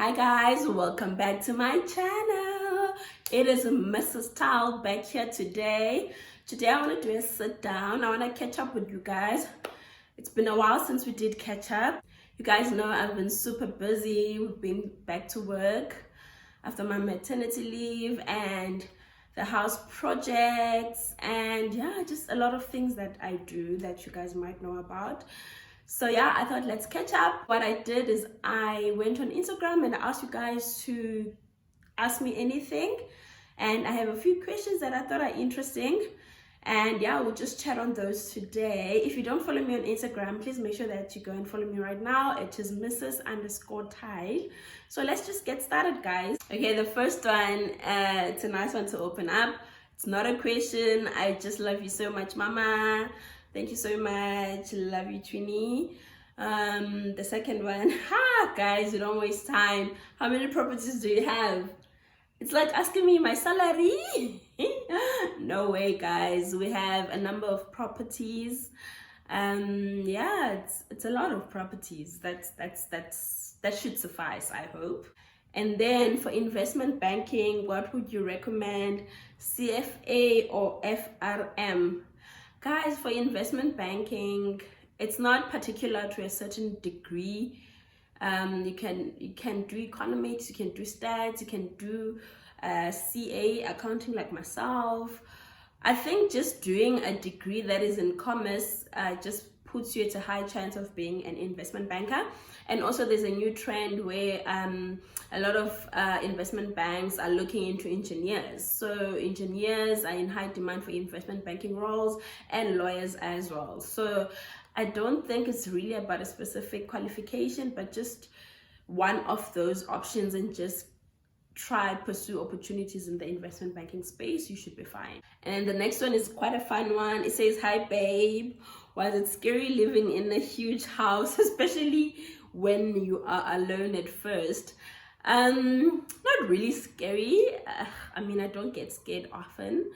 Hi guys, welcome back to my channel. It is Mrs. Towel back here today. Today I want to do a sit down. I want to catch up with you guys. It's been a while since we did catch up. You guys know I've been super busy. We've been back to work after my maternity leave and the house projects and yeah, just a lot of things that I do that you guys might know about. So yeah, I thought let's catch up. What I did is I went on Instagram and I asked you guys to ask me anything, and I have a few questions that I thought are interesting, and yeah, we'll just chat on those today. If you don't follow me on Instagram, please make sure that you go and follow me right now. It is Mrs._Tide. So let's just get started, guys. Okay, the first one, it's a nice one to open up. It's not a question. I just love you so much, mama. Thank you so much. Love you, Trini. The second one, guys, you don't waste time. How many properties do you have? It's like asking me my salary. No way, guys. We have a number of properties. Yeah, it's a lot of properties. That should suffice, I hope. And then for investment banking, what would you recommend? CFA or FRM? Guys, for investment banking, it's not particular to a certain degree. You can do economics, you can do stats, you can do CA, accounting like myself. I think just doing a degree that is in commerce just puts you at a high chance of being an investment banker. And also there's a new trend where a lot of investment banks are looking into engineers. So engineers are in high demand for investment banking roles, and lawyers as well. So I don't think it's really about a specific qualification, but just one of those options, and just pursue opportunities in the investment banking space. You should be fine. And the next one is quite a fun one. It says, hi babe, was it scary living in a huge house, especially when you are alone at first? Not really scary. I mean, I don't get scared often,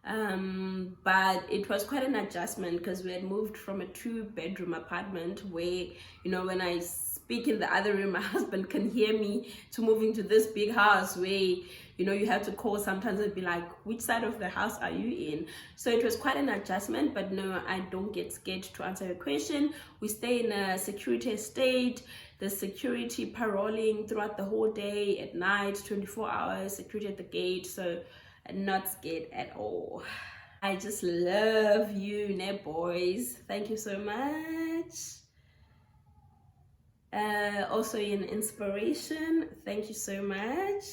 but it was quite an adjustment because we had moved from a 2-bedroom apartment where, you know, when I speak in the other room, my husband can hear me, to moving to this big house where, you know, you have to call sometimes and be like, which side of the house are you in? So it was quite an adjustment, but no, I don't get scared. To answer your question, we stay in a security estate. The security paroling throughout the whole day, at night, 24 hours, security at the gate. So I'm not scared at all. I just love you, ne boys. Thank you so much. Also an inspiration. Thank you so much.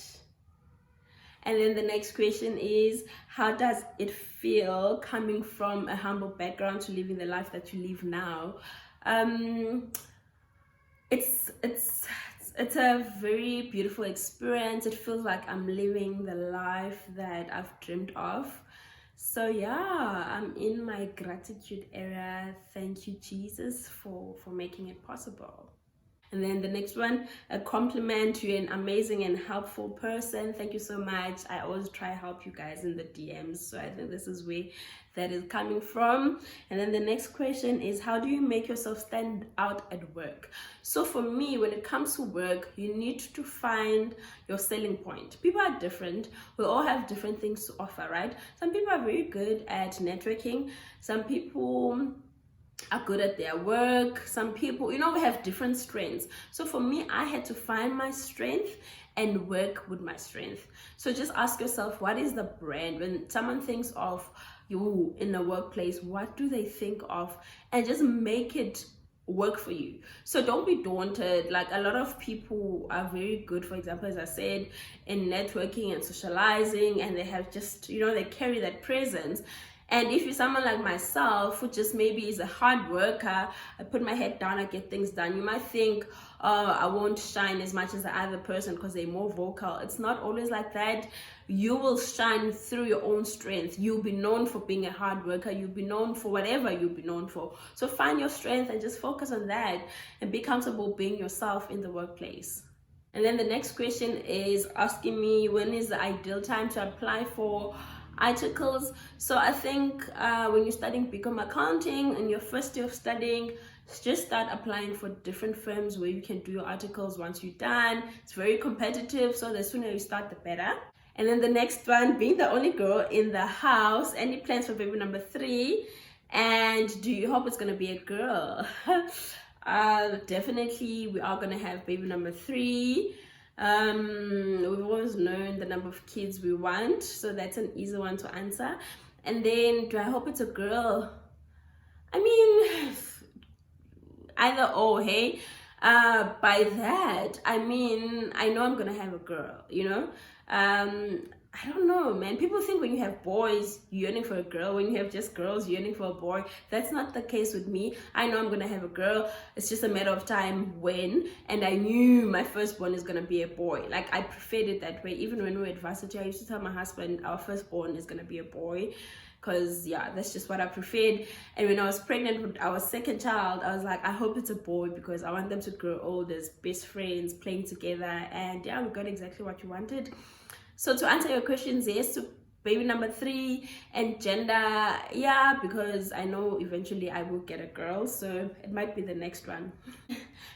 And then the next question is, how does it feel coming from a humble background to living the life that you live now? It's a very beautiful experience. It feels like I'm living the life that I've dreamed of. So yeah, I'm in my gratitude era. Thank you, Jesus, for making it possible. And then the next one, a compliment. You're an amazing and helpful person. Thank you so much. I always try to help you guys in the DMs. So I think this is where that is coming from. And then the next question is, how do you make yourself stand out at work? So for me, when it comes to work, you need to find your selling point. People are different. We all have different things to offer, right? Some people are very good at networking. Some people are good at their work. Some people, you know, we have different strengths. So for me, I had to find my strength and work with my strength. So just ask yourself, what is the brand? When someone thinks of you in the workplace, what do they think of? And just make it work for you. So don't be daunted. Like, a lot of people are very good, for example, as I said, in networking and socializing, and they have just, you know, they carry that presence. And if you're someone like myself, who just maybe is a hard worker, I put my head down, I get things done, you might think, oh, I won't shine as much as the other person because they're more vocal. It's not always like that. You will shine through your own strength. You'll be known for being a hard worker. You'll be known for whatever you'll be known for. So find your strength and just focus on that and be comfortable being yourself in the workplace. And then the next question is asking me, when is the ideal time to apply for articles? So I think when you're studying BCom accounting in your first year of studying, just start applying for different firms where you can do your articles once you're done. It's very competitive, so the sooner you start, the better. And then the next one, being the only girl in the house, any plans for baby number 3? And do you hope it's gonna be a girl? Definitely, we are gonna have baby number 3. We've always known the number of kids we want, so that's an easy one to answer. And then, do I hope it's a girl? I mean, either or, hey. By that I mean, I know I'm gonna have a girl, you know. I don't know, man. People think when you have boys you're yearning for a girl, when you have just girls you're yearning for a boy. That's not the case with me. I know I'm gonna have a girl. It's just a matter of time when, and I knew my firstborn is gonna be a boy. Like, I preferred it that way. Even when we were at varsity, I used to tell my husband our firstborn is gonna be a boy, because yeah, that's just what I preferred. And when I was pregnant with our second child, I was like, I hope it's a boy, because I want them to grow old as best friends, playing together. And yeah, we got exactly what we wanted. So to answer your questions, yes to baby number 3. And gender, yeah, because I know eventually I will get a girl, so it might be the next one.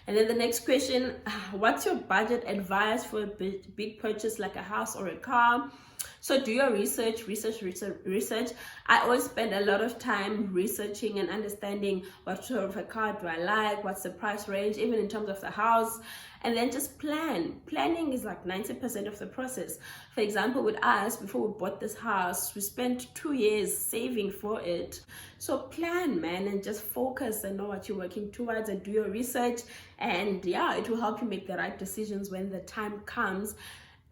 And then the next question, what's your budget advice for a big purchase like a house or a car? So do your research. I always spend a lot of time researching and understanding what sort of a car do I like, what's the price range, even in terms of the house, and then just plan. Planning is like 90% of the process. For example, with us, before we bought this house, we spent 2 years saving for it. So plan, man, and just focus and know what you're working towards, and do your research. And yeah, it will help you make the right decisions when the time comes.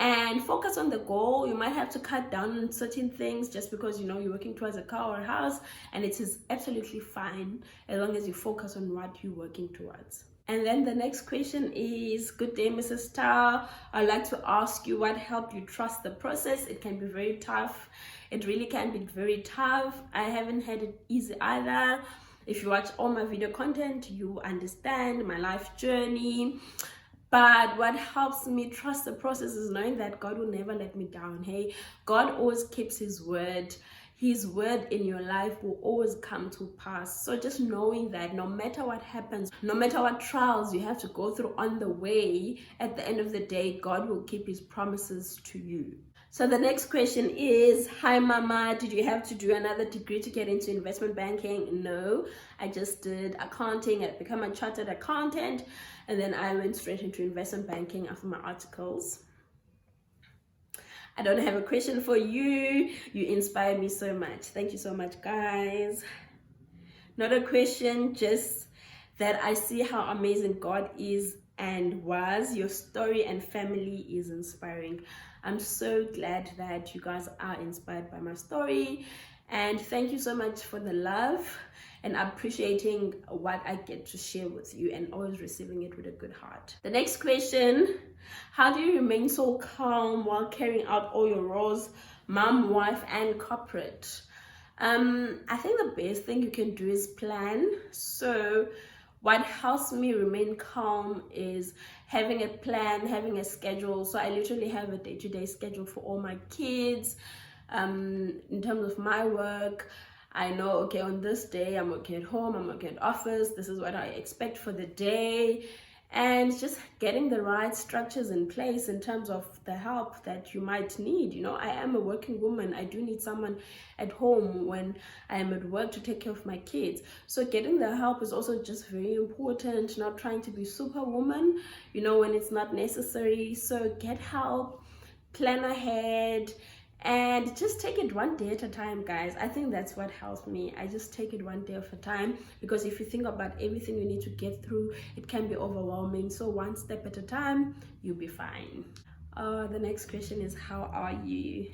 And focus on the goal. You might have to cut down on certain things just because, you know, you're working towards a car or a house, and it is absolutely fine as long as you focus on what you're working towards. And then the next question is, good day, Mrs. Star. I'd like to ask you, what helped you trust the process? It can be very tough. It really can be very tough. I haven't had it easy either. If you watch all my video content, you understand my life journey. But what helps me trust the process is knowing that God will never let me down. Hey, God always keeps his word. His word in your life will always come to pass. So just knowing that no matter what happens, no matter what trials you have to go through on the way, at the end of the day, God will keep his promises to you. So the next question is, hi mama, did you have to do another degree to get into investment banking? No, I just did accounting. I became a chartered accountant, and then I went straight into investment banking after my articles. I don't have a question for you. You inspire me so much. Thank you so much, guys. Not a question, just that I see how amazing God is and was. Your story and family is inspiring. I'm so glad that you guys are inspired by my story, and thank you so much for the love and appreciating what I get to share with you, and always receiving it with a good heart. The next question, how do you remain so calm while carrying out all your roles, mom, wife, and corporate? I think the best thing you can do is plan. So what helps me remain calm is having a plan, having a schedule. So I literally have a day-to-day schedule for all my kids. In terms of my work, I know, okay, on this day I'm working at home, I'm working at office, this is what I expect for the day. And just getting the right structures in place in terms of the help that you might need. You know, I am a working woman. I do need someone at home when I am at work to take care of my kids. So getting the help is also just very important, not trying to be superwoman, you know, when it's not necessary. So get help, plan ahead, and just take it one day at a time, guys. I think that's what helps me. I just take it one day at a time, because if you think about everything you need to get through, it can be overwhelming. So one step at a time, you'll be fine. The next question is, how are you?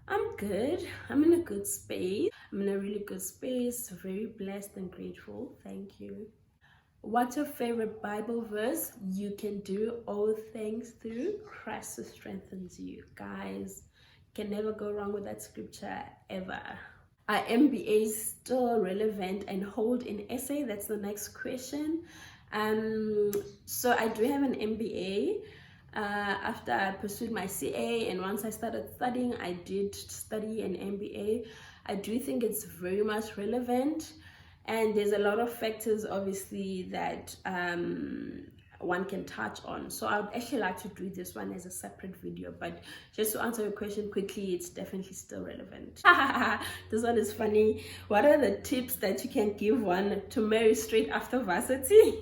I'm good. I'm in a good space. I'm in a really good space. Very blessed and grateful. Thank you. What's your favorite Bible verse? You can do all things through Christ who strengthens you. Guys, can never go wrong with that scripture ever. Are MBAs still relevant and hold in essay? That's the next question. So I do have an MBA after I pursued my CA, and once I started studying, I did study an MBA. I do think it's very much relevant, And there's a lot of factors obviously that one can touch on. So I would actually like to do this one as a separate video, but just to answer your question quickly, it's definitely still relevant. This one is funny. What are the tips that you can give one to marry straight after varsity?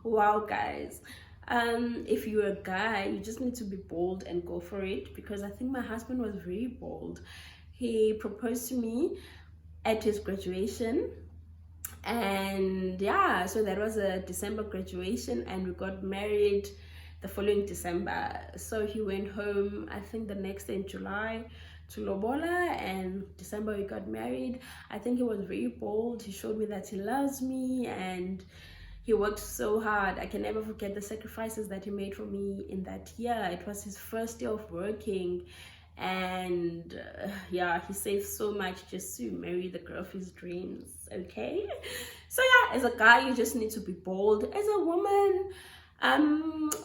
Wow, guys, if you're a guy, you just need to be bold and go for it, because I think my husband was very bold. He proposed to me at his graduation, and yeah, so that was a December graduation, and we got married the following December. So he went home, I think the next day in July, to lobola, and December we got married. I think he was very bold. He showed me that he loves me, and he worked so hard. I can never forget the sacrifices that he made for me in that year. It was his first year of working, and yeah, he saved so much just to marry the girl of his dreams. Okay, so yeah, as a guy, you just need to be bold. As a woman,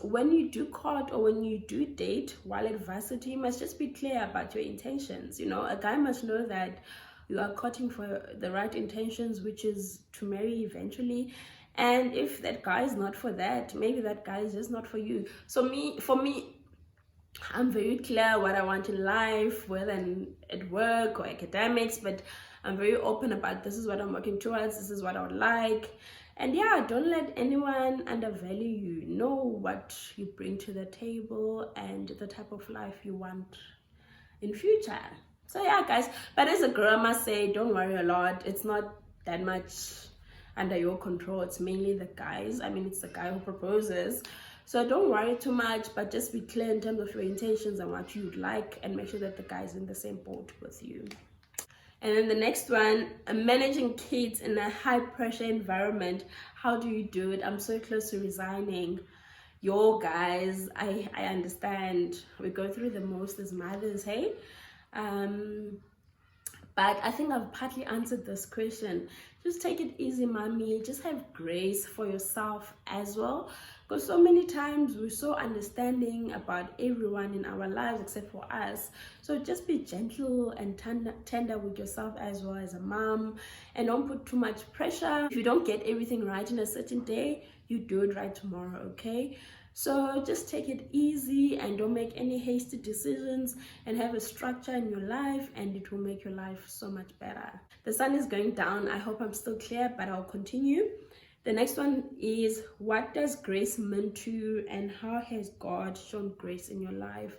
when you do court or when you do date while at varsity, you must just be clear about your intentions. You know, a guy must know that you are courting for the right intentions, which is to marry eventually. And if that guy is not for that, maybe that guy is just not for you. So for me, I'm very clear what I want in life, whether at work or academics, but I'm very open about this is what I'm working towards, this is what I would like. And yeah, don't let anyone undervalue you. Know what you bring to the table and the type of life you want in future. So yeah, guys, but as a girl, I must say, don't worry a lot. It's not that much under your control. It's mainly the guys. I mean, it's the guy who proposes. So don't worry too much, but just be clear in terms of your intentions and what you'd like, and make sure that the guy's in the same boat with you. And then the next one, managing kids in a high pressure environment. How do you do it? I'm so close to resigning. Yo, guys, I understand. We go through the most as mothers, hey? But I think I've partly answered this question. Just take it easy, mommy. Just have grace for yourself as well. Because so many times we're so understanding about everyone in our lives except for us. So just be gentle and tender with yourself as well as a mom. And don't put too much pressure. If you don't get everything right in a certain day, you do it right tomorrow, okay? So just take it easy and don't make any hasty decisions, and have a structure in your life, and it will make your life so much better. The sun is going down. I hope I'm still clear, but I'll continue. The next one is, what does grace mean to you, and how has God shown grace in your life?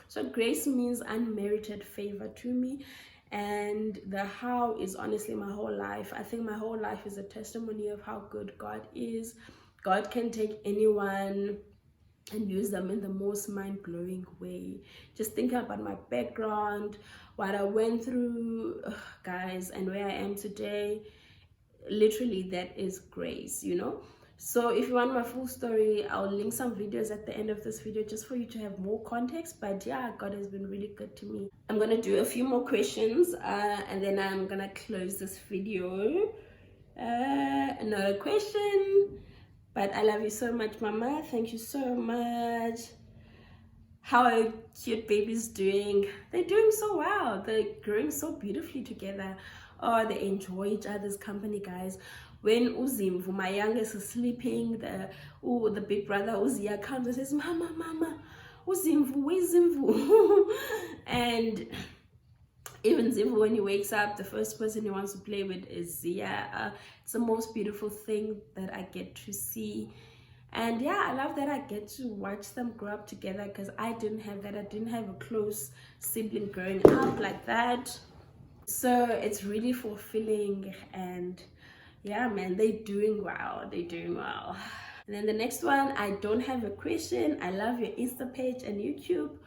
So grace means unmerited favor to me, and the how is honestly my whole life. I think my whole life is a testimony of how good God is. God can take anyone and use them in the most mind-blowing way. Just think about my background, what I went through, guys, and where I am today. Literally, that is grace, you know. So if you want my full story, I'll link some videos at the end of this video just for you to have more context. But yeah, God has been really good to me. I'm gonna do a few more questions and then I'm gonna close this video. Another question. But I love you so much, mama. Thank you so much. How are cute babies doing? They're doing so well. They're growing so beautifully together. Oh, they enjoy each other's company, guys. When Uzimvu, my youngest, is sleeping, the big brother Uzia comes and says, "Mama, mama, Uzimvu, where's Zimvu?" And even Zimvu, when he wakes up, the first person he wants to play with is Zia. It's the most beautiful thing that I get to see. And yeah, I love that I get to watch them grow up together, because I didn't have that. I didn't have a close sibling growing up like that. So it's really fulfilling, and yeah, man, they're doing well. They're doing well. And then the next one, I don't have a question. I love your Insta page and YouTube.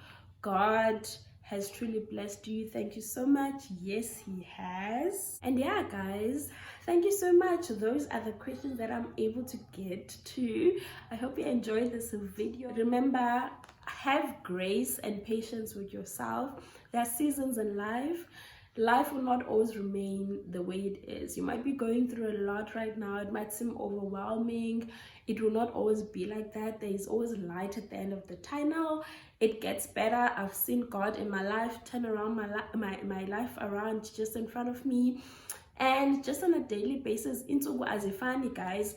God has truly blessed you. Thank you so much. Yes, he has. And yeah, guys, thank you so much. Those are the questions that I'm able to get to. I hope you enjoyed this video. Remember, have grace and patience with yourself. There are seasons in life. Life will not always remain the way it is. You might be going through a lot right now. It might seem overwhelming. It will not always be like that. There is always light at the end of the tunnel. It gets better. I've seen God in my life turn around my life around just in front of me. And just on a daily basis, insuku azifani, guys.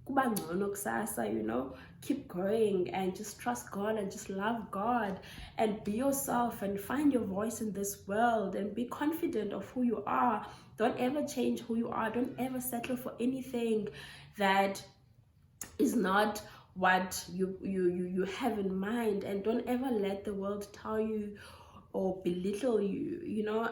Kuba ngcono kusasa, you know, keep going and just trust God and just love God and be yourself and find your voice in this world and be confident of who you are. Don't ever change who you are. Don't ever settle for anything that is not what you have in mind, and don't ever let the world tell you or belittle you, you know.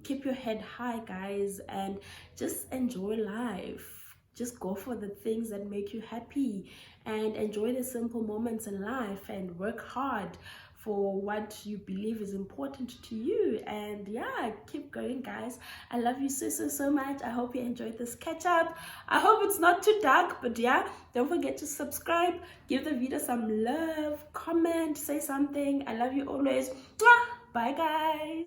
Keep your head high, guys, and just enjoy life. Just go for the things that make you happy and enjoy the simple moments in life and work hard for what you believe is important to you. And yeah, keep going, guys. I love you so much. I hope you enjoyed this catch up. I hope it's not too dark, but yeah, don't forget to subscribe, give the video some love, comment, say something. I love you always. Bye, guys.